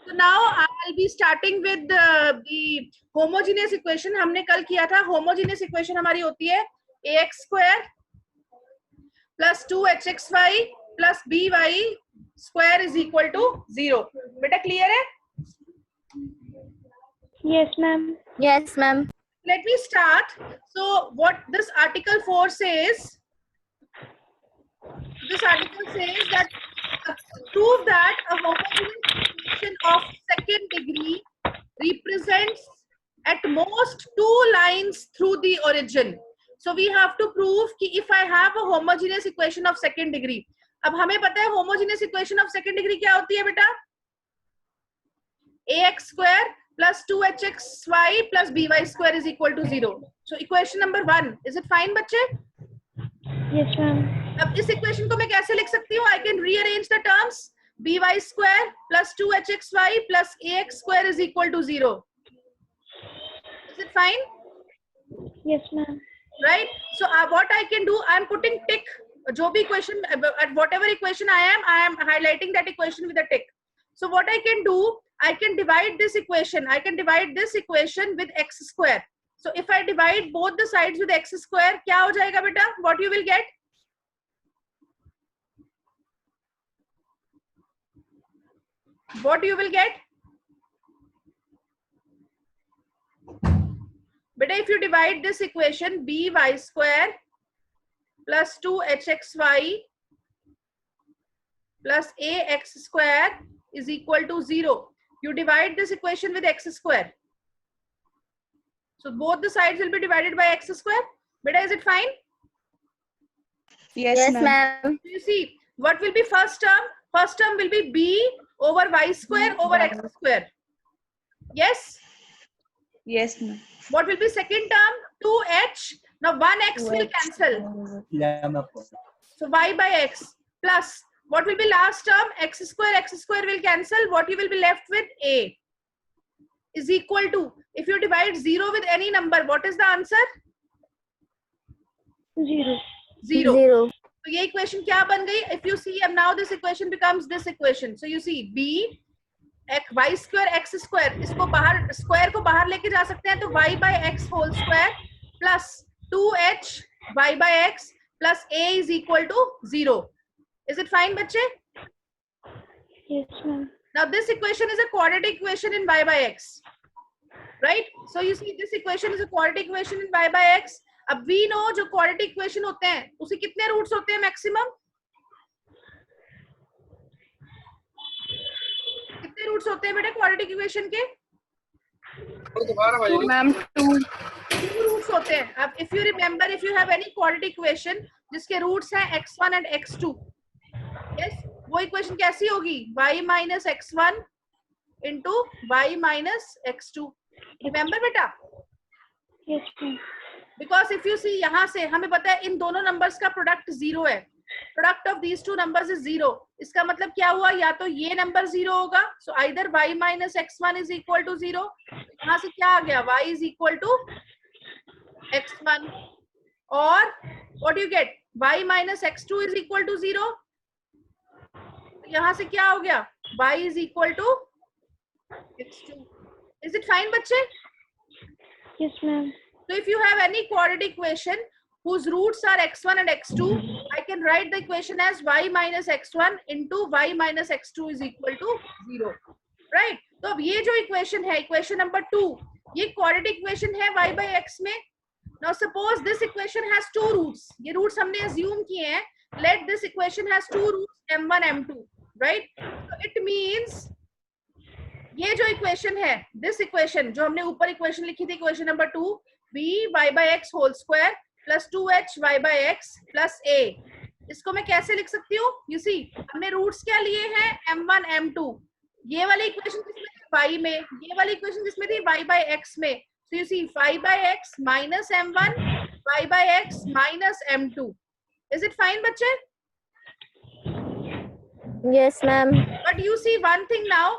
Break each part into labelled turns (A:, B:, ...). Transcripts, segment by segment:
A: So now I'll be starting with the homogeneous equation. हमने कल किया था homogeneous equation हमारी होती है ax square plus 2hxy plus by square is equal to 0. बेटा clear है?
B: Yes, ma'am.
C: Yes, ma'am.
A: Let me start. So what this article 4 says, this article says that prove that a homogeneous equation of second degree represents at most two lines through the origin. So we have to prove कि if I have a homogeneous equation of second degree. अब हमें पता है homogeneous equation of second degree क्या होती है बेटा? ax square plus 2hxy plus by square is equal to 0. So equation number 1. Is it fine बच्चे?
B: Yes, ma'am.
A: अब इस इक्वेशन को मैं कैसे लिख सकती हूँ? I can rearrange the terms. by square plus 2hxy plus ax square is equal to 0. Is it fine?
B: Yes, ma'am.
A: Right? So what I can do, I am putting tick. जो भी equation, at whatever equation I am highlighting that equation with a tick. So what I can do, I can divide this equation. I can divide this equation with x square. So if I divide both the sides with x square, क्या हो जाएगा बेटा? What you will get? What you will get? Beta, if you divide this equation by square plus 2hxy plus ax square is equal to 0. You divide this equation with x square. So both the sides will be divided by x square. Beta, is it fine?
C: Yes, ma'am.
A: You see, what will be first term? First term will be b over y square over x square. Yes?
D: Yes, ma'am.
A: What will be second term? 2h. Now 1x will cancel. So y by x plus what will be last term? X square will cancel. What you will be left with? A is equal to, if you divide 0 with any number, what is the answer?
B: 0.
A: 0. So ये equation क्या बन गई? If you see, now this equation becomes this equation. So you see b y square x square, इसको बाहर square को बाहर लेके जा सकते हैं, तो y by x whole square plus 2h y by x plus a is equal to 0. Is it fine, बच्चे?
B: Yes, ma'am.
A: Now this equation is a quadratic equation in y by x, right? So you see this equation is a quadratic equation in y by x. अब we know जो quadratic equation होते हैं, उसके कितने roots होते हैं maximum? कितने roots होते हैं बेटा quadratic equation के?
D: Ma'am, 2.
A: 2 roots होते हैं. अब if you remember, if you have any quadratic equation जिसके roots हैं x1 and x2, yes, वो equation कैसी होगी? y minus x1 into y minus x2. Remember बेटा?
B: Yes, ma'am.
A: Because if you see यहाँ से हमें पता है इन दोनों numbers का product 0 है. Product of these two numbers is 0. इसका मतलब क्या हुआ? या तो ये number 0 होगा. So either y minus x1 is equal to 0. यहाँ से क्या आ गया? y is equal to x1. Or what do you get? y minus x2 is equal to 0. यहाँ से क्या हो गया? y is equal to x2. Is it fine, बच्चे?
B: Yes, ma'am.
A: So if you have any quadratic equation whose roots are x1 and x2, I can write the equation as y minus x1 into y minus x2 is equal to 0. Right? तो अब ये जो equation है, equation number 2, ये quadratic equation है y by x में. Now suppose this equation has two roots. ये roots हमने assume किए हैं. Let this equation has two roots m1 m2. Right? So it means ये जो equation है, this equation जो हमने ऊपर equation लिखी थी, equation number 2, b y by x whole square plus 2h y by x plus a, इसको मैं कैसे लिख सकती हूँ? You see, हमने roots क्या लिए हैं? m1 m2. ये वाली equation किसमें थी? y में. ये वाली equation किसमें थी? y by x में. So you see y by x minus m1, y by x minus m2. Is it fine, बच्चे?
C: Yes, ma'am.
A: But you see one thing now.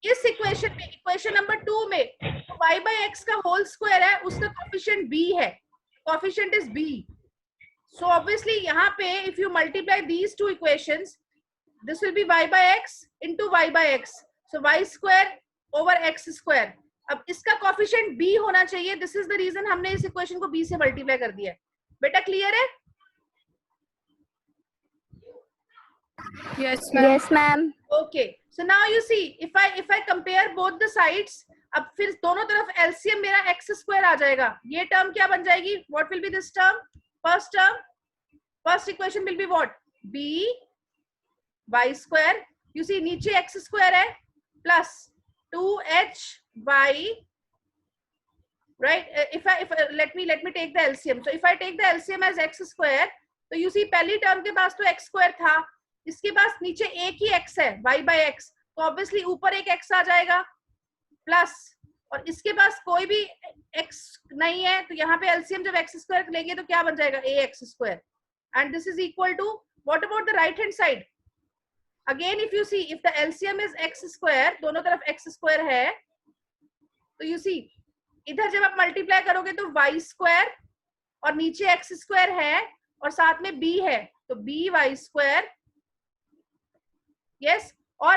A: इस इक्वेशन में, इक्वेशन नंबर 2 में y by x का whole square है, उसका coefficient b है. Coefficient is b. So obviously यहाँ पे if you multiply these two equations, this will be y by x into y by x. So y square over x square. अब इसका coefficient b होना चाहिए. This is the reason हमने इस equation को b से मल्टीप्लाई कर दिया है. बेटा क्लियर है?
D: Yes, ma'am.
C: Yes, ma'am.
A: Okay. So now you see, if I compare both the sides, अब फिर दोनों तरफ LCM मेरा x square आ जाएगा. ये टर्म क्या बन जाएगी? What will be this term? First equation will be what? b y square. You see नीचे x square है plus 2hy, right? If let me take the LCM. So if I take the LCM as x square, तो you see पहली term के पास तो x square था, इसके पास नीचे एक ही x है y by x, तो ऑब्वियसली ऊपर एक x आ जाएगा प्लस, और इसके पास कोई भी x नहीं है, तो यहाँ पे LCM जब x स्क्वायर लेंगे तो क्या बन जाएगा? ax square. And this is equal to what about the right hand side? Again if you see, if the LCM is x square, दोनों तरफ x स्क्वायर है, तो यू सी इधर जब आप मल्टीप्लाई करोगे तो y स्क्वायर और नीचे x स्क्वायर है और साथ में b है, तो by स्क्वायर. यस, और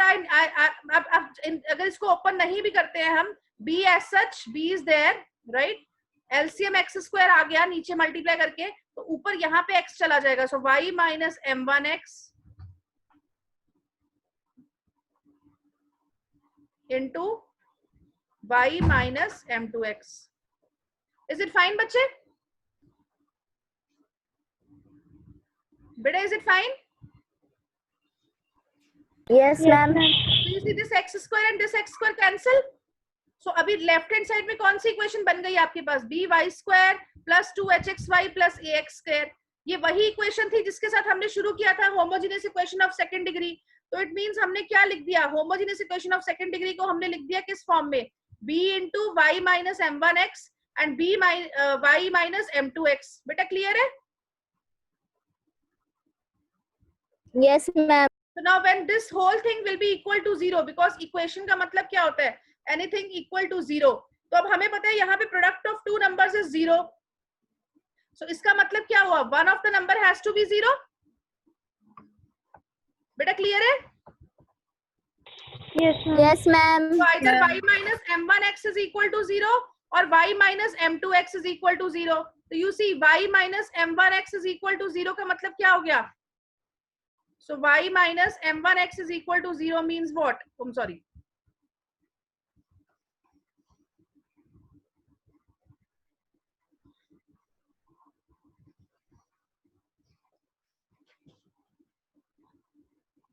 A: अगर इसको ओपन नहीं भी करते हैं हम, b as such, b is there, right? LCM x square आ गया नीचे मल्टीप्लाई करके, तो ऊपर यहाँ पे x चला जाएगा. सो y minus m1x into y minus m2x. Is it fine बच्चे? बेटा is it fine?
C: Yes, ma'am.
A: So you see this x square and this x square cancel. So अभी लेफ्ट हैंड साइड में कौन सी equation बन गई आपके पास? by square plus 2hxy plus ax square. ये वही इक्वेशन थी जिसके साथ हमने शुरू किया था, homogeneous equation of second degree. तो इट मींस हमने क्या लिख दिया? Homogeneous equation of second degree को हमने लिख दिया किस फॉर्म में? b into y minus m1x and y minus m2x. बेटा क्लियर है?
C: Yes, ma'am.
A: So now when this whole thing will be equal to 0, because equation का मतलब क्या होता है? Anything equal to 0. तो अब हमें पता है यहाँ पे product of two numbers is 0. So इसका मतलब क्या हुआ? One of the number has to be 0. बेटा clear है?
B: Yes, ma'am.
C: Yes, ma'am.
A: So either
D: Ma'am.
A: y minus m1x is equal to 0 or y minus m2x is equal to 0. So you see y minus m1x is equal to 0 का मतलब क्या हो गया? So y minus m1x is equal to 0 means what? I'm sorry.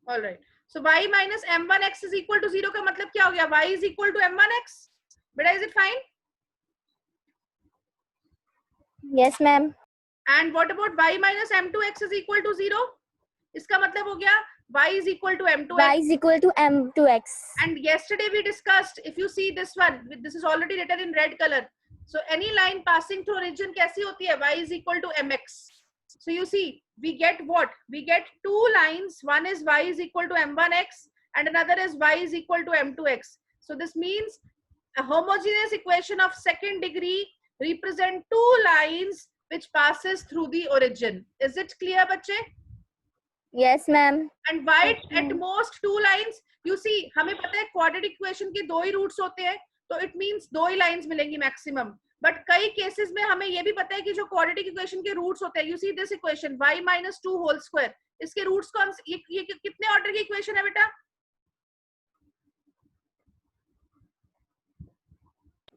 A: All right. So y minus m1x is equal to 0 का मतलब क्या हो गया? y is equal to m1x. बेटा is it fine?
C: Yes, ma'am.
A: And what about y minus m2x is equal to 0? इसका मतलब हो गया y is equal to m2x.
C: Y is equal to m2x.
A: And yesterday we discussed, if you see this one, this is already written in red color. So any line passing through origin कैसी होती है? y is equal to mx. So you see, we get what? We get two lines. One is y is equal to m1x and another is y is equal to m2x. So this means a homogeneous equation of second degree represent two lines which passes through the origin. Is it clear, बच्चे?
C: Yes, ma'am.
A: And why at most two lines? You see, हमें पता है quadratic equation के दो ही roots होते हैं, तो it means दो ही लाइंस मिलेंगी मैक्सिमम. बट कई केसेस में हमें ये भी पता है कि जो quadratic equation के रूट्स होते हैं, you see this equation y minus 2 whole square, इसके रूट्स कौन से? ये कितने ऑर्डर की इक्वेशन है बेटा?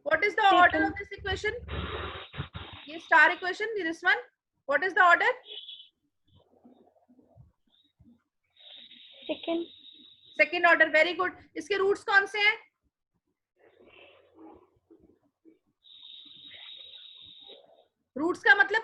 A: What is the order of this equation? ये star equation, this one. What is the order? Second order. Very good. इसके रूट्स कौन से हैं? रूट्स का मतलब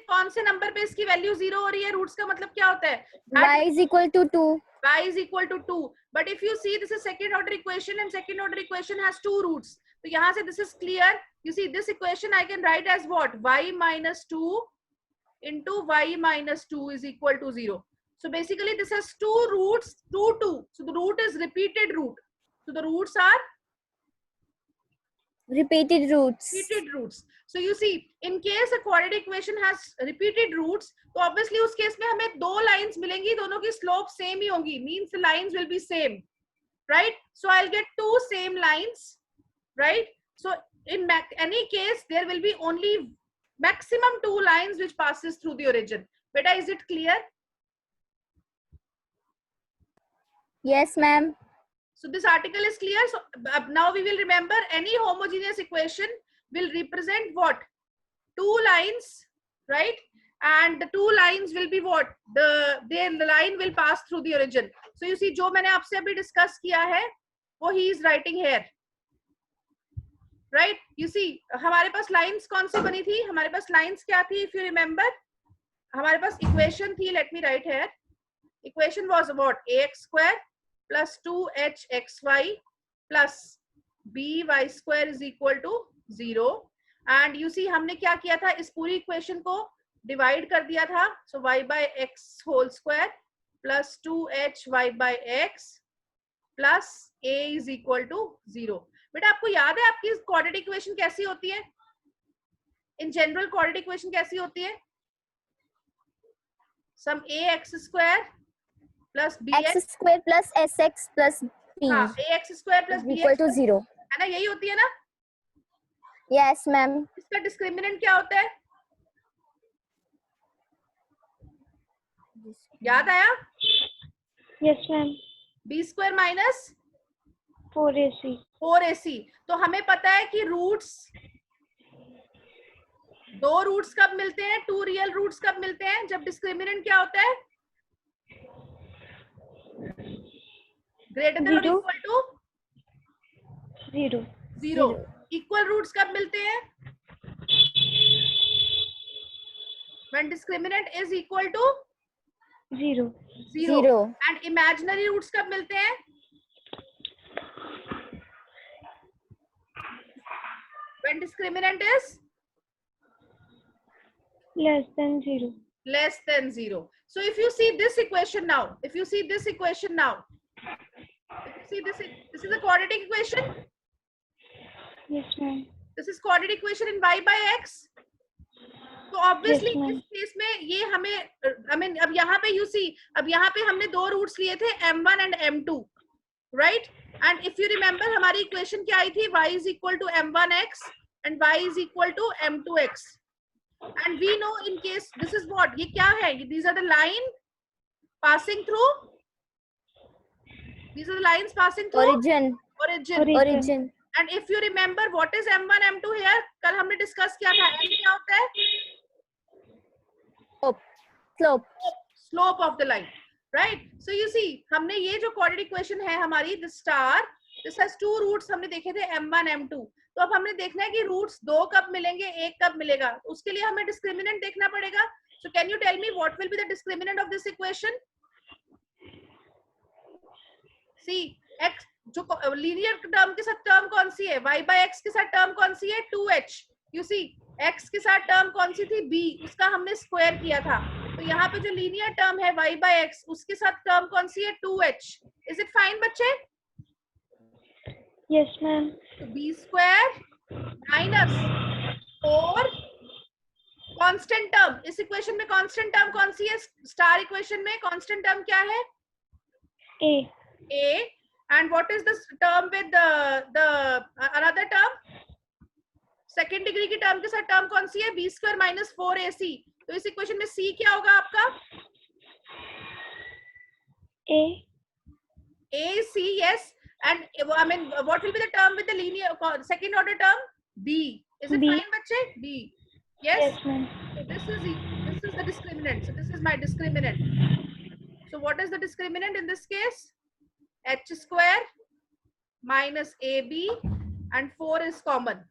A: कौन से नंबर पे इसकी वैल्यू 0 हो रही है? रूट्स का मतलब क्या होता है?
C: Y is equal to 2.
A: y is equal to 2. But if you see, this is second order equation and second order equation has two roots. तो यहाँ से this is clear. You see this equation I can write as what? y minus 2 into y minus 2 is equal to 0. So basically this has two roots, 2, 2. So the root is repeated root. So the roots are
C: Repeated roots.
A: repeated roots. So you see, in case a quadratic equation has repeated roots, तो obviously उस case में हमें दो lines मिलेंगी, दोनों की slope same ही होंगी. Means the lines will be same. right? So I'll get two same lines, right? So in any case, there will be only maximum two lines which passes through the origin. Beta, is it clear?
C: Yes, ma'am.
A: So this article is clear. So now we will remember any homogeneous equation will represent what? Two lines, right? And the two lines will be what? The line will pass through the origin. So you see, जो मैंने आपसे अभी discuss किया है, वो he is writing here, right? You see, हमारे पास lines कौन सी बनी थी? हमारे पास lines क्या थी? If you remember, हमारे पास equation थी. Let me write here. Equation was what? Ax square plus 2hxy plus by square is equal to 0. And you see, हमने क्या किया था? इस पूरी equation को divide कर दिया था. So y by x whole square plus 2hy by x plus a is equal to 0. बेटा आपको याद है आपकी quadratic equation कैसी होती है? In general quadratic equation कैसी होती है? Sum ax square plus bx
C: X square plus sx plus p
A: हाँ, ax square plus
C: is equal
A: bx
C: to 0.
A: है ना, यही होती है ना?
C: Yes, ma'am.
A: इसका डिस्क्रिमिनेंट क्या होता है? याद आया?
B: Yes, ma'am.
A: b square minus
B: 4ac.
A: 4ac. तो हमें पता है कि रूट्स, दो रूट्स कब मिलते हैं? टू रियल रूट्स कब मिलते हैं? जब डिस्क्रिमिनेंट क्या होता है? ग्रेटर देन और
B: 0.
A: Equal to
B: 0.
A: 0. इक्वल रूट्स कब मिलते हैं? When discriminant is equal to
B: 0.
A: 0. And imaginary roots कब मिलते हैं? When discriminant is
B: Less than 0.
A: less than 0. So if you see this equation now, if you see this equation now, if you see this is a quadratic equation.
B: Yes, ma'am.
A: This is quadratic equation in y by x. तो obviously
B: Yes, ma'am.
A: इस case में ये हमें, I mean, अब यहाँ पे you see, अब यहाँ पे हमने दो रूट्स लिए थे m1 and m2, right? And if you remember हमारी equation क्या आई थी? y is equal to m1x and y is equal to m2x. And we know in case this is what, ये क्या है? These are the line passing through. These are the lines passing through
C: Origin.
A: origin. And if you remember what is m1 m2 here, कल हमने discuss किया था, m क्या होता है?
C: Slope.
A: Slope of the line, right? So you see, हमने ये जो quadratic equation है हमारी, this star, this has two roots हमने देखे थे m1 m2. तो अब हमने देखना है कि roots दो कब मिलेंगे, एक कब मिलेगा. उसके लिए हमें discriminant देखना पड़ेगा. So can you tell me what will be the discriminant of this equation? See, x जो linear term के साथ term कौन सी है? y by x के साथ term कौन सी है? 2h. You see, x के साथ term कौन सी थी? b. उसका हमने square किया था. तो यहाँ पे जो linear term है y by x, उसके साथ term कौन सी है? 2h. Is it fine, बच्चे?
B: Yes, ma'am.
A: तो b square minus 4 constant term. इस equation में constant term कौन सी है? Star equation में constant term क्या है?
B: A.
A: A. And what is this term with the another term? Second degree की term के साथ term कौन सी है? b square minus 4ac. तो इस equation में c क्या होगा आपका?
B: A.
A: ac, yes. And I mean, what will be the term with the linear second order term? b. Is it
B: B.
A: fine, बच्चे? b. Yes.
B: Yes, ma'am.
A: So this is the discriminant. So this is my discriminant. So what is the discriminant in this case? H square minus ab, and 4 is common.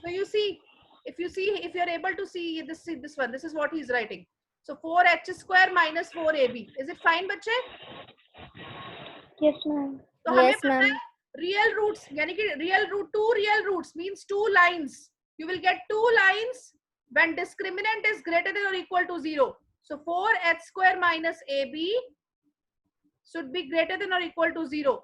A: So you see, if you are able to see this one, this is what he is writing. So 4h square minus 4ab. Is it fine, बच्चे?
B: Yes, ma'am.
A: तो हमें
C: Yes,
A: पता है
C: ma'am.
A: real roots, यानी कि two real roots means two lines. You will get two lines when discriminant is greater than or equal to 0. So 4h square minus ab should be greater than or equal to 0.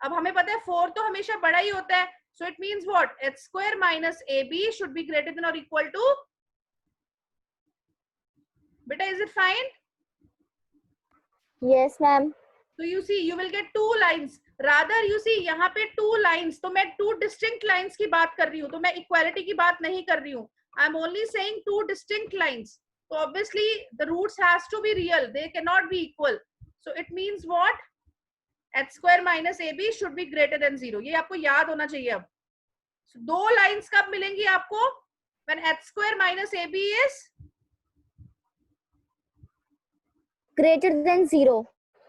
A: अब हमें पता है 4 तो हमेशा बड़ा ही होता है. So it means what? h square minus ab should be greater than or equal to. Beta, is it fine?
C: Yes, ma'am.
A: So you see, you will get 2 lines. Rather, you see, यहाँ पे 2 lines. तो मैं 2 distinct lines की बात कर रही हूँ. तो मैं equality की बात नहीं कर रही हूँ. I'm only saying 2 distinct lines. So obviously, the roots has to be real. They cannot be equal. So it means what? H square minus AB should be greater than 0. ये आपको याद होना चाहिए अब. So 2 lines कब मिलेंगी आपको? When H square minus AB is
C: greater than 0.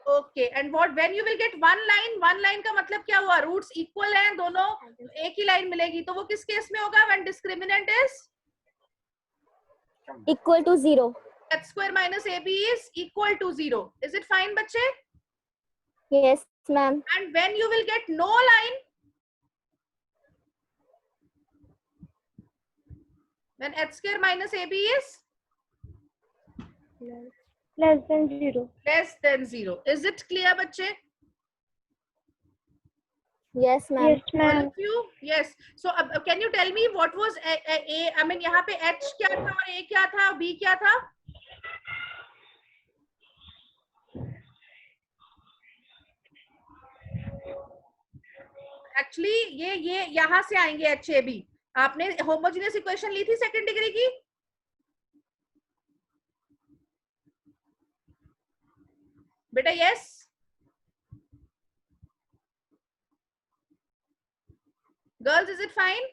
A: Okay, and what when you will get one line का मतलब क्या हुआ? Roots equal हैं दोनों, एक ही line मिलेगी. तो वो किस केस में होगा? When discriminant is
C: equal to 0.
A: H square minus AB is equal to 0. Is it fine, बच्चे?
C: Yes, ma'am.
A: And when you will get no line, when H square minus AB is
B: Less than 0.
A: less than 0. Is it clear, बच्चे?
C: Yes, ma'am.
B: Yes,
A: All
B: ma'am.
A: of you? Yes. So can you tell me what was A? I mean यहाँ पे H क्या था और A क्या था, B क्या था? Actually ये यहाँ से आएंगे HAB. आपने homogeneous equation ली थी सेकंड डिग्री की? बेटा yes. Girls, is it fine?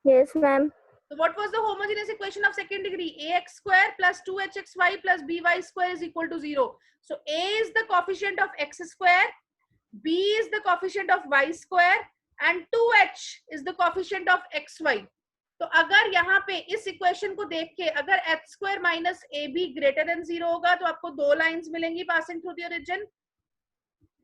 C: Yes, ma'am.
A: So what was the homogeneous equation of second degree? Ax square plus 2hxy plus by square is equal to 0. So A is the coefficient of x square, B is the coefficient of y square and 2h is the coefficient of xy. तो अगर यहाँ पे इस equation को देख के अगर h square minus AB greater than 0 होगा तो आपको 2 lines मिलेंगी passing through the origin.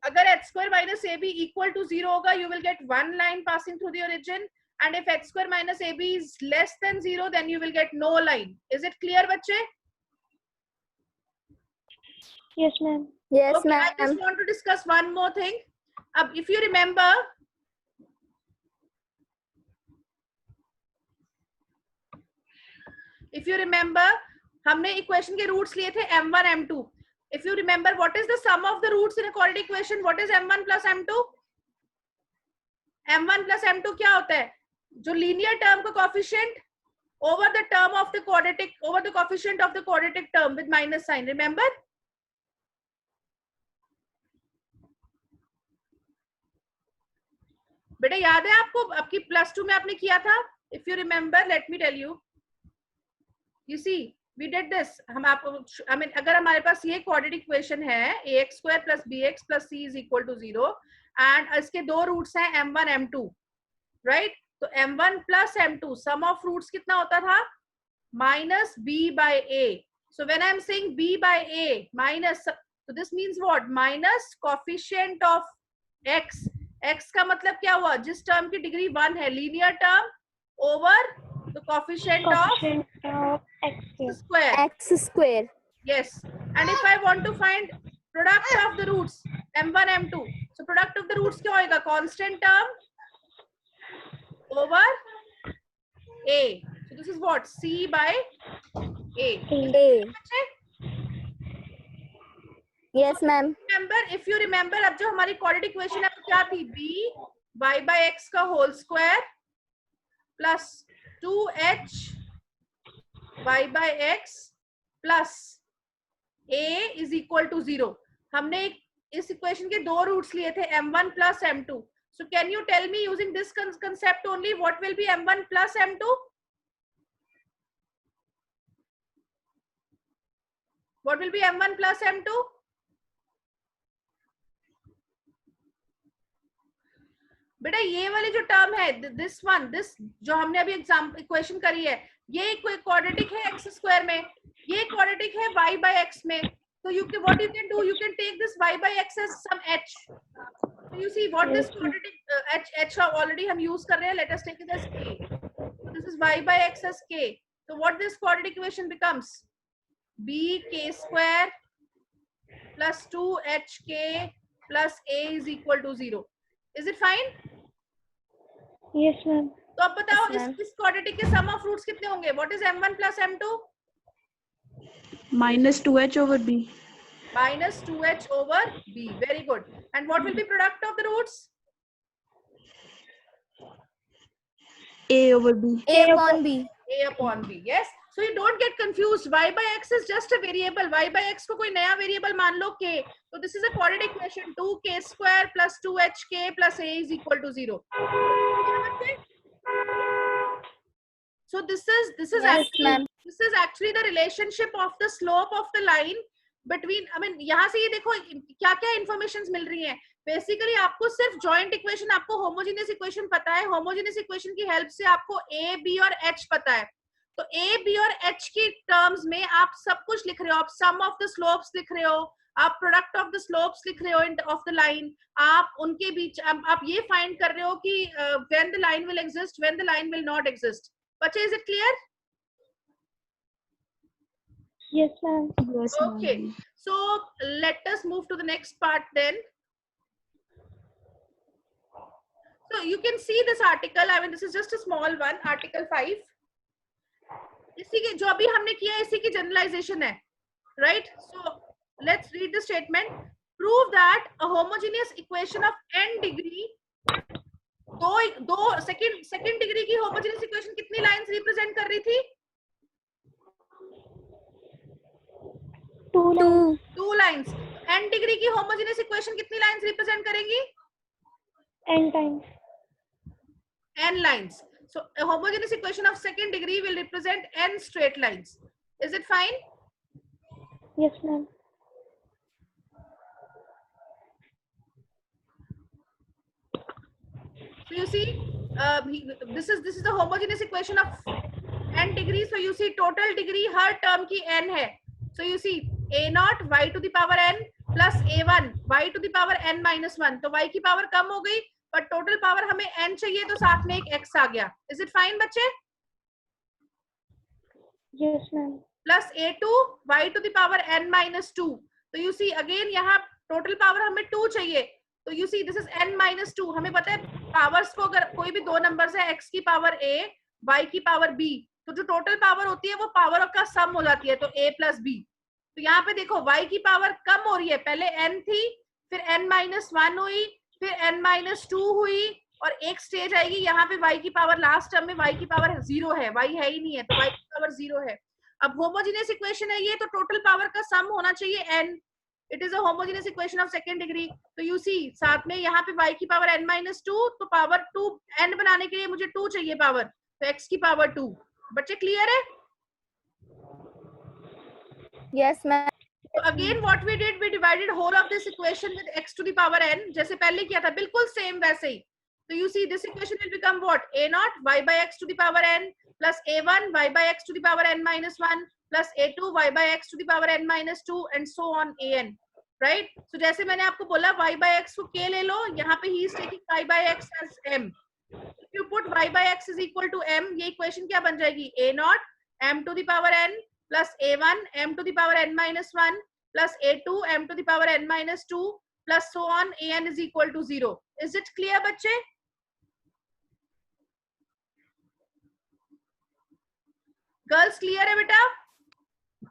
A: अगर h square minus AB equal to 0 होगा, you will get 1 line passing through the origin. And if h square minus AB is less than 0, then you will get no line. Is it clear, बच्चे?
B: Yes, ma'am.
C: Yes,
A: Okay, I just
C: ma'am.
A: want to discuss one more thing. If you remember, हमने equation के roots लिए थे m1 m2. If you remember, what is the sum of the roots in a quadratic equation? What is m1 plus m2? m1 plus m2 क्या होता है? जो linear term का coefficient over the term of the quadratic, over the coefficient of the quadratic term with minus sign. Remember? बेटा याद है आपको? आपकी +2 में आपने किया था. If you remember, let me tell you. You see, we did this. हम आपको, I mean, अगर हमारे पास ये quadratic equation है, ax square plus bx plus c is equal to 0, and इसके दो रूट्स हैं m1 m2, right? तो m1 plus m2 sum of roots कितना होता था? minus b by a. So when I am saying b by a minus, so this means what? Minus coefficient of x. x का मतलब क्या हुआ? जिस term की डिग्री 1 है, linear term over the coefficient of
B: x
A: square.
C: X square.
A: Yes. And if I want to find product of the roots m1 m2, so product of the roots क्या होगा? Constant term over a. So this is what? c by a.
C: A. Yes, ma'am.
A: Remember, if you remember, अब जो हमारी quadratic equation है वो क्या थी? b y by x का whole square plus 2h y by x plus a is equal to 0. हमने इस इक्वेशन के दो रूट्स लिए थे m1 plus m2. So can you tell me using this concept only what will be m1 plus m2? What will be m1 plus m2? बेटा ये वाली जो टर्म है, this one, this जो हमने अभी एग्जाम इक्वेशन करी है, ये क्वाड्रेटिक है x स्क्वायर में, ये क्वाड्रेटिक है y by x में. So you can, what you can do, you can take this y by x as some h. So you see what this quadratic h already हम use कर रहे हैं. Let us take it as k. So this is y by x as k. So what this quadratic equation becomes? b k square plus 2hk plus a is equal to 0. Is it fine?
B: Yes, ma'am.
A: तो अब बताओ
C: Yes, ma'am.
A: इस quadratic के सम of roots कितने होंगे? What is m1 plus m2?
D: minus 2h over b.
A: minus 2h over b. Very good. And what will be product of the roots?
D: A over B.
C: A upon B.
A: A upon b. Yes. So you don't get confused. Y by x is just a variable. Y by x को कोई नया variable मान लो k. So this is a quadratic equation. 2k square plus 2hk plus a is equal to 0. So this is
C: Yes, ma'am.
A: actually the relationship of the slope of the line between. I mean यहाँ से ये देखो क्या क्या informations मिल रही हैं. Basically आपको सिर्फ जॉइंट इक्वेशन, आपको होमोजेनियस इक्वेशन पता है. होमोजेनियस इक्वेशन की हेल्प से आपको a b और h पता है. तो a b और h की टर्म्स में आप सब कुछ लिख रहे हो. आप सम ऑफ द स्लोप्स लिख रहे हो, आप प्रोडक्ट ऑफ द स्लोप्स लिख रहे हो ऑफ द लाइन. आप उनके बीच आप ये फाइंड कर रहे हो कि when the line will exist, when the line will not exist. बच्चे, is it clear?
B: Yes, ma'am.
D: Yes,
A: Okay,
D: ma'am.
A: so let us move to the next part then. So you can see this article. I mean, this is just a small one, Article 5. इसी के जो अभी हमने किया है इसी की generalisation है, right? So let's read the statement. Prove that a homogeneous equation of n degree, दो second degree की homogeneous equation कितनी lines represent कर रही थी?
B: 2 lines.
C: 2.
A: 2 lines. n degree की homogeneous equation कितनी lines represent करेंगी?
B: N times.
A: N lines. So a homogeneous equation of second degree will represent n straight lines. Is it fine?
B: Yes, ma'am.
A: So you see, this is the homogeneous equation of n degree. So you see total degree her term की n है. So you see a naught y to the power n plus a1 y to the power n minus 1. तो y की power कम हो गई, पर total power हमें n चाहिए, तो साथ में एक x आ गया. Is it fine बच्चे?
B: Yes, ma'am.
A: Plus a2 y to the power n minus 2. तो you see again यहाँ total power हमें 2 चाहिए. तो you see this is n minus 2. हमें पता है powers को अगर कोई भी दो numbers है, x की power a, y की power b, तो जो total power होती है वो power का sum हो जाती है, तो a plus b. तो यहाँ पे देखो y की power कम हो रही है, पहले n थी, फिर n minus 1 हुई, फिर n minus 2 हुई, और एक स्टेज आएगी यहाँ पे y की पावर, लास्ट टर्म में y की पावर 0 है, y है ही नहीं है, तो y की पावर 0 है. अब होमोजेनियस इक्वेशन है ये, तो टोटल पावर का सम होना चाहिए n. It is a homogeneous equation of second degree. तो यू सी साथ में यहाँ पे y की पावर n minus 2, तो पावर 2 n बनाने के लिए मुझे 2 चाहिए पावर, तो x की पावर 2. बच्चे क्लियर है?
C: Yes, ma'am.
A: So again what we did, we divided whole of this equation with x to the power n, जैसे पहले किया था बिल्कुल सेम वैसे ही. So you see this equation will become what? A naught y by x to the power n plus a1 y by x to the power n minus 1 plus a2 y by x to the power n minus 2 and so on an. Right? So जैसे मैंने आपको बोला y by x को k ले लो, यहाँ पे he is taking y by x as m. If you put y by x is equal to m, ये equation क्या बन जाएगी? A naught m to the power n plus a1 m to the power n minus 1 plus a2 m to the power n minus 2 plus so on an is equal to 0. Is it clear बच्चे? Girls clear है बेटा?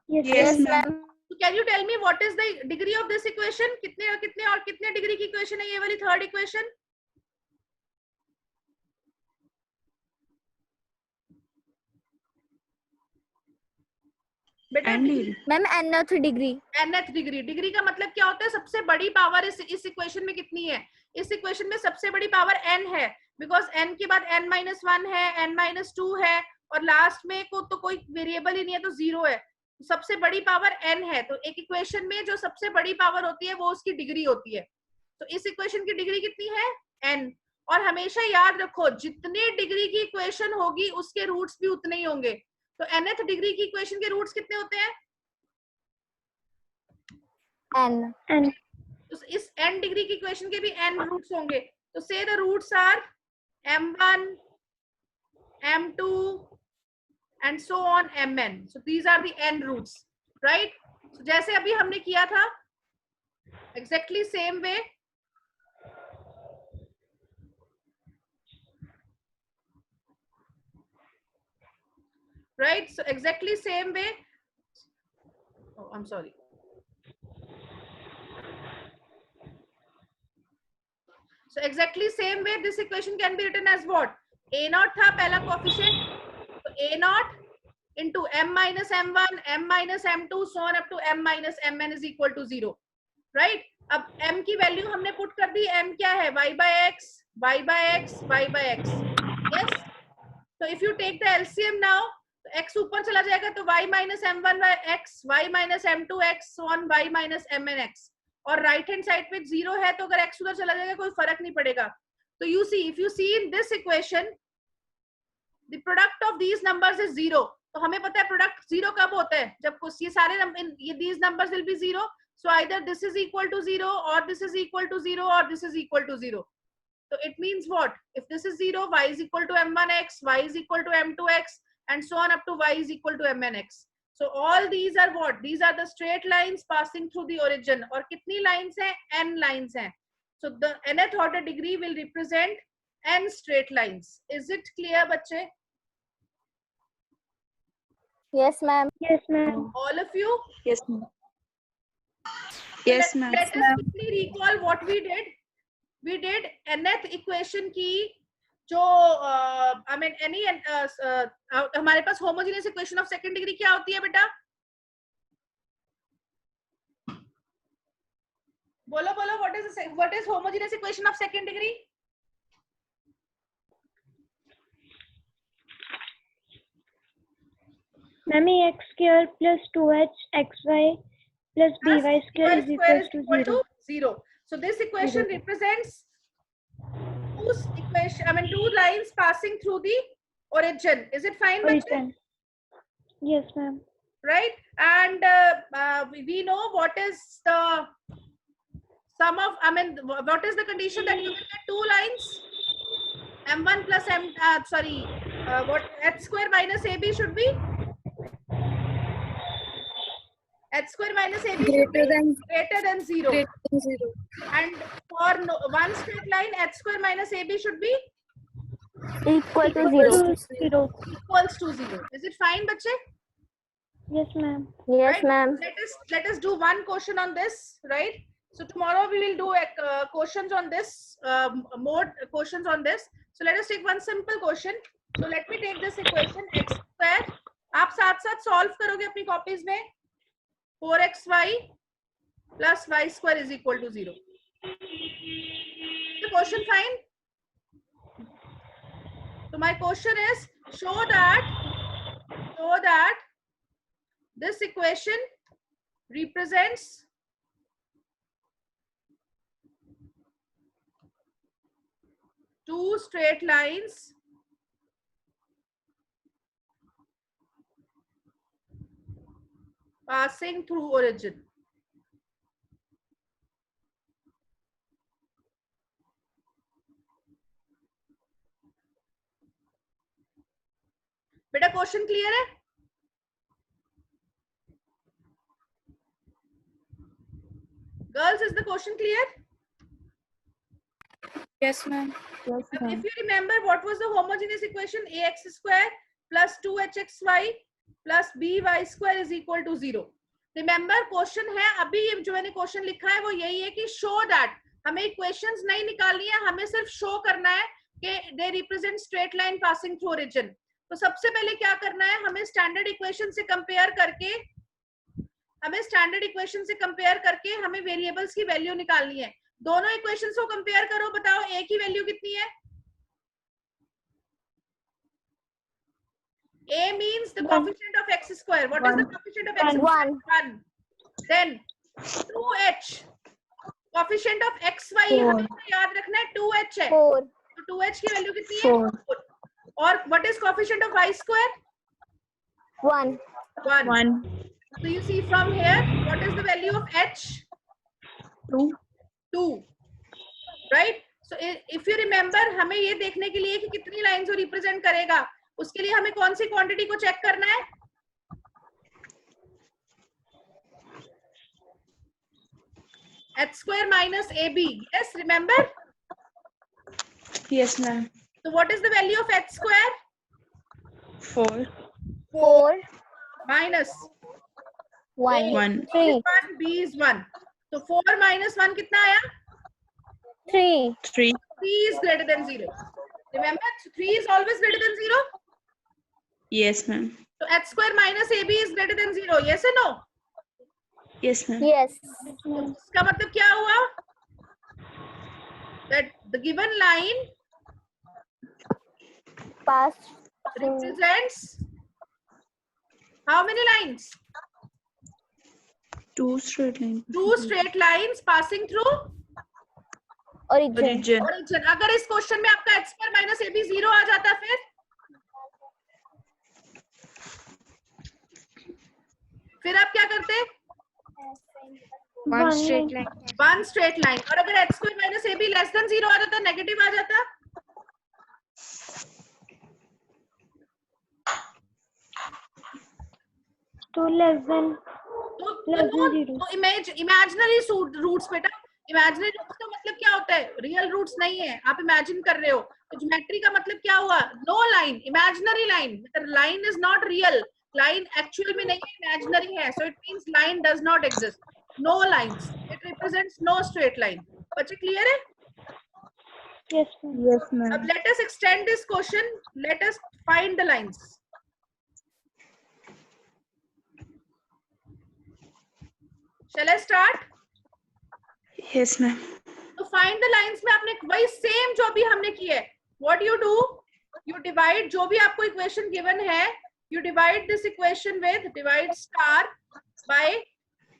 B: Yes,
D: Yes,
B: ma'am.
D: ma'am.
A: So can you tell me what is the degree of this equation? कितने और कितने degree की equation है ये वाली थर्ड इक्वेशन? बेटा
C: Ma'am, nth degree.
A: nth degree. Degree का मतलब क्या होता है? सबसे बड़ी पावर इस इक्वेशन में कितनी है? इस इक्वेशन में सबसे बड़ी पावर n है, बिकॉज n के बाद n minus 1 है, n minus 2 है, और लास्ट में को तो कोई वेरिएबल ही नहीं है, तो 0 है. सबसे बड़ी पावर n है. तो एक इक्वेशन में जो सबसे बड़ी पावर होती है वो उसकी डिग्री होती है. तो इस इक्वेशन की डिग्री कितनी है? n. और हमेशा याद रखो जितने डिग्री की इक्वेशन होगी उसके रूट्स भी उतने ही होंगे. तो nth डिग्री की इक्वेशन के रूट्स कितने होते हैं?
C: N.
B: And
A: तो इस n डिग्री की इक्वेशन के भी n रूट्स होंगे. तो say the roots are m1, m2 and so on mn. So these are the n roots, right? So जैसे अभी हमने किया था exactly same way. Right? So exactly same way. Oh, I'm sorry. So exactly same way this equation can be written as what? A naught था पहला coefficient, so A naught into m minus m1, m minus m2, so on up to m minus mn is equal to 0, right? अब m की value हमने put कर दी, m क्या है? y by x, y by x, y by x. Yes. So if you take the LCM now, तो x ऊपर चला जाएगा तो y minus m1 by x, y minus m2 x, so on y minus mn x. और right hand side पे 0 है तो अगर x उधर चला जाएगा कोई फर्क नहीं पड़ेगा. तो you see, if you see in this equation, the product of these numbers is 0. तो हमें पता है प्रोडक्ट 0 कब होता है? जब ये सारे these numbers will be 0. So either this is equal to 0 or this is equal to 0 or this is equal to 0. So it means what? If this is 0, y is equal to m1x, y is equal to m2x, and so on up to y is equal to mnx. So all these are what? These are the straight lines passing through the origin. और कितनी lines हैं? N lines हैं. So the nth order degree will represent n straight lines. Is it clear, बच्चे?
C: Yes, ma'am.
B: Yes, ma'am.
A: All of you?
D: Yes, ma'am. Yes, ma'am.
A: Let us quickly recall what we did. We did nth equation की जो I mean any हमारे पास homogeneous equation of second degree क्या होती है बेटा? बोलो बोलो, what is homogeneous equation of second degree?
B: Ma'am, x square plus 2h xy plus by square is equal to 0.
A: So this equation represents two lines passing through the origin. Is it fine,
B: Origin. Yes, ma'am.
A: right? And we know what is the sum of, what is the condition that you will get two lines? m1 plus what h square minus ab should be? H square minus ab
D: Greater than
A: 0.
D: greater than 0.
A: And for one straight line, h square minus ab should be
C: Equal to 0.
A: equals to 0. Is it fine, bache?
B: Yes, ma'am.
C: Yes,
A: Right?
C: ma'am.
A: Let us do one question on this, right? So tomorrow we will do questions on this, more questions on this. So let us take one simple question. So let me take this equation x square. आप साथ साथ solve करोगे अपनी copies में. 4xy plus y square is equal to 0. The question fine? So my question is show that this equation represents two straight lines passing through origin. बेटा question clear है? Girls, is the question clear?
D: Yes, ma'am.
C: Yes,
A: If
C: ma'am.
A: you remember, what was the homogeneous equation? Ax square plus 2hxy plus by square is equal to 0. Remember, question है अभी ये जो मैंने question लिखा है वो यही है कि show that हमें इक्वेशंस नहीं निकालनी है, हमें सिर्फ शो करना है कि they represent straight line passing through origin. तो सबसे पहले क्या करना है, हमें स्टैंडर्ड इक्वेशन से कंपेयर करके हमें वेरिएबल्स की वैल्यू निकालनी है. दोनों इक्वेशंस को कंपेयर करो, बताओ a की वैल्यू कितनी है? A means the coefficient of x square. What is the coefficient of x square? 1. Then 2h. Coefficient of xy हमें याद रखना है 2h है.
C: 4.
A: तो 2h की वैल्यू कितनी है? 4. और what is coefficient of y square?
C: 1.
A: 1. So you see from here, what is the value of h? 2. Right? So if you remember, हमें ये देखने के लिए कि कितनी लाइंस को रिप्रेजेंट करेगा, उसके लिए हमें कौन सी क्वांटिटी को चेक करना है? h square minus ab. Yes, remember?
D: Yes, ma'am.
A: So what is the value of h square?
D: 4.
C: 4.
A: Minus
C: 1.
D: 1.
C: 3.
A: 1, b is 1. So 4 minus 1 कितना आया?
C: 3.
D: 3.
A: 3 is greater than 0. Remember, 3 is always greater than 0.
D: Yes, ma'am.
A: So h square minus ab is greater than 0. Yes or no?
D: Yes, ma'am.
C: Yes.
A: तो इसका मतलब क्या हुआ? That the given line
C: Pass.
A: represents how many lines?
D: 2 straight lines.
A: 2 straight lines passing through
C: Origin.
D: Origin.
A: origin. अगर इस question में आपका h square minus ab 0 आ जाता फिर आप क्या करते?
B: One straight line.
A: One straight line. और अगर h square minus ab less than 0 आ जाता, नेगेटिव आ जाता,
B: तो less than Less than 0.
A: तो इमेजिनरी रूट्स बेटा, इमेजिनरी रूट्स का मतलब क्या होता है? रियल रूट्स नहीं है, आप इमेजिन कर रहे हो. तो ज्योमेट्री का मतलब क्या हुआ? No line, imaginary line. Line is not real, line actual में नहीं है, इमेजिनरी है. So it means line does not exist. No lines, it represents no straight line. बच्चे क्लियर है?
B: yes ma'am.
D: Yes,
A: अब
D: ma'am.
A: let us extend this question. Let us find the lines. Shall I start?
D: Yes, ma'am.
A: तो find the lines में आपने वही same जो भी हमने किया है. What you do? You divide जो भी आपको equation given है. You divide this equation with divide star by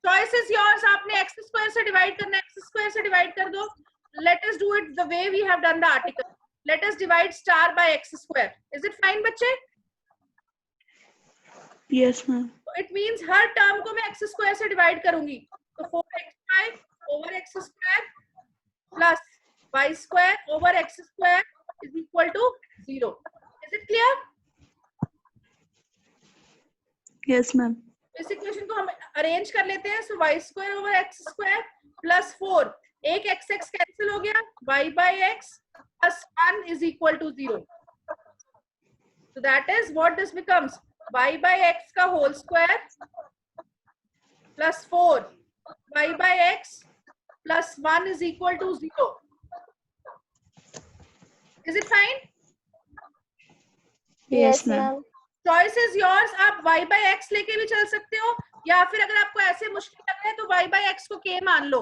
A: choice is yours. आपने x square से divide करना है, x square से divide कर दो. Let us do it the way we have done the article. Let us divide star by x square. Is it fine बच्चे?
D: Yes, ma'am.
A: It means her term को मैं x square से divide करूंगी. तो 4xy over x square plus y square over x square is equal to 0. Is it clear?
D: Yes, ma'am.
A: इस equation को हम arrange कर लेते हैं. सो y square over x square plus 4. एक x x कैंसिल हो गया. y by x plus 1 is equal to 0. So that is what this becomes. Y by x का whole square plus 4 y by x plus 1 is equal to 0. Is it fine?
D: Yes, ma'am.
A: Choice is yours. आप y by x लेके भी चल सकते हो, या फिर अगर आपको ऐसे मुश्किल लग रहा है तो y by x को k मान लो.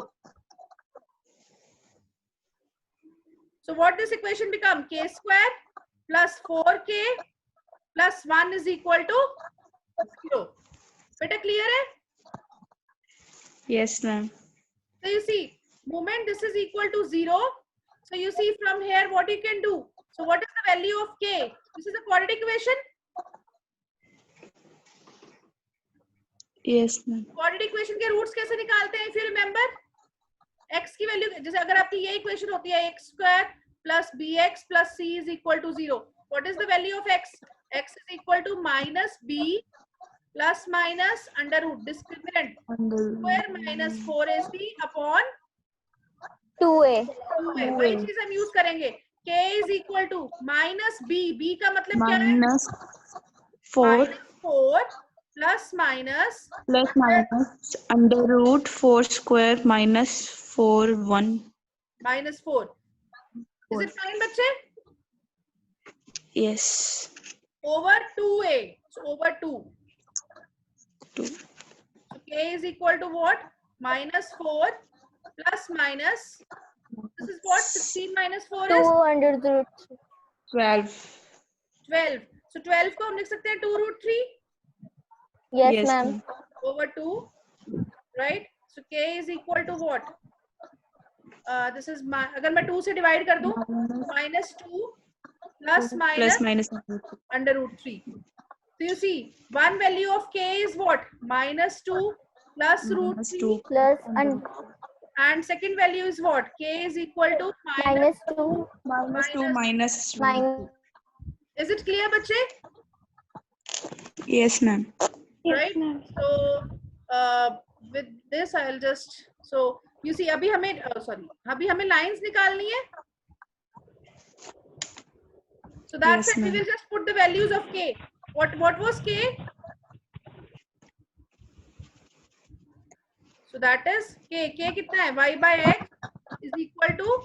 A: So what this equation become? K square plus 4k plus 1 is equal to 0. बेटा clear है?
D: Yes, ma'am.
A: So you see, moment this is equal to 0. So you see from here what you can do. So what is the value of k? This is a quadratic equation.
D: Yes, ma'am.
A: Quadratic equation के roots कैसे निकालते हैं? If you remember, x की value जैसे अगर आपकी ये equation होती है x square plus bx plus c is equal to 0. What is the value of x? X is equal to minus b plus minus under root discriminant square minus 4ac upon
C: 2a.
A: 2a. वही चीज हम use करेंगे. k is equal to minus b. b का मतलब क्या है?
D: Minus 4
A: Minus 4 plus minus
D: plus minus under root 4 square minus 4 1.
A: minus 4. Is it fine बच्चे?
D: Yes.
A: Over 2a. So over 2.
D: 2.
A: So k is equal to what? Minus 4 plus minus. This is what? 16 minus 4
C: 2
A: is
C: under the root
D: 12.
A: 12. So 12 को हम लिख सकते हैं 2 root 3
C: Yes, ma'am.
A: over 2. Right? So k is equal to what? This is my, अगर मैं 2 से divide कर दूं, minus 2 plus minus
D: Plus minus.
A: under root 3. So you see, one value of k is what? Minus 2 plus root
D: Minus
A: 3.
D: 2.
C: Plus and
A: And second value is what? K is equal to
C: minus 2.
D: Minus 2 minus 2.
C: Minus.
A: Is it clear, बच्चे?
D: Yes, ma'am.
B: Yes
A: Right?
B: ma'am.
A: So with this I'll just, so you see, अभी हमें अभी हमें lines निकालनी है. So that's
D: Yes,
A: it. We
D: ma'am.
A: will just put the values of k. What was k? So that is k. K कितना है? Y by x is equal to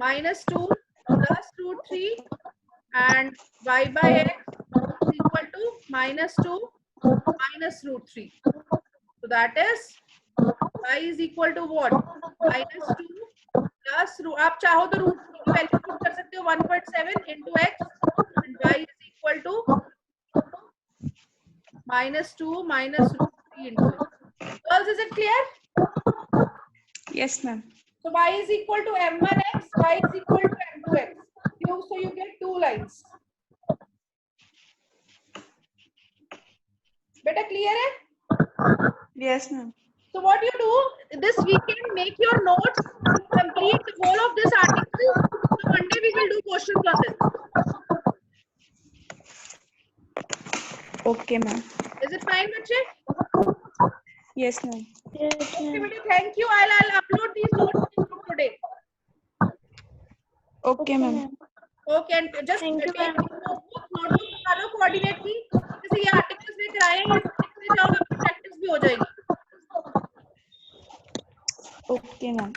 A: minus 2 plus root 3 and y by x is equal to minus 2 minus root 3. So that is y is equal to what? Minus 2 plus आप चाहो तो root 3 की value put कर सकते हो 1.7 into x and y is equal to minus 2 minus root 3 into x. Girls, is it clear?
D: Yes, ma'am.
A: So y is equal to m1x, y is equal to m2x. So you get two lines. Beta clear hai?
D: Yes, ma'am.
A: So what you do this weekend, make your notes, complete the whole of this article. So Monday we will do questions on this.
D: Okay, ma'am.
A: Is it fine, bache?
D: Yes, ma'am.
B: Yes,
A: Okay,
B: ma'am.
A: beta, thank you. I'll upload these notes in group today.
D: Okay, ma'am.
A: Okay, and just
B: Thank you,
A: take
B: ma'am.
A: notebook निकालो coordinate की. जैसे ये articles में कराए हैं, लिखते जाओ, आपकी practice भी हो जाएगी.
D: Okay, ma'am.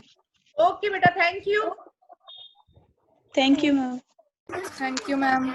A: Okay, beta, thank you.
D: Thank you, ma'am.
E: Thank you, ma'am.